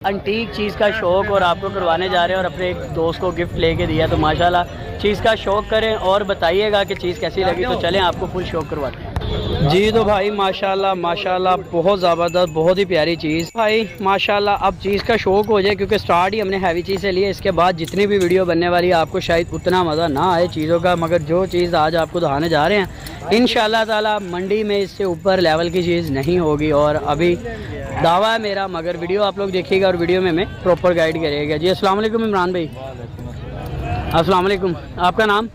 Antique चीज़ का शौक़ और आपको करवाने जा रहे हैं और अपने एक दोस्त को गिफ्ट लेके दिया, तो माशाल्लाह चीज़ का शौक़ करें और बताइएगा कि चीज़ कैसी लगी। तो चलें आपको फुल शौक़ करवाते हैं जी। तो भाई माशाल्लाह माशाल्लाह बहुत ज़बरदस्त, बहुत ही प्यारी चीज़ भाई माशाल्लाह। अब चीज़ का शौक़ हो जाए क्योंकि स्टार्ट ही हमने हैवी चीज़ से लिए, इसके बाद जितनी भी वीडियो बनने वाली है आपको शायद उतना मज़ा ना आए चीज़ों का, मगर जो चीज़ आज आपको दिखाने जा रहे हैं इंशाअल्लाह ताला मंडी में इससे ऊपर लेवल की चीज़ नहीं होगी। और अभी दावा है मेरा, मगर वीडियो आप लोग देखिएगा और वीडियो में हमें प्रॉपर गाइड करिएगा जी। अस्सलाम वालेकुम इमरान भाई। अस्सलाम वालेकुम, आपका नाम?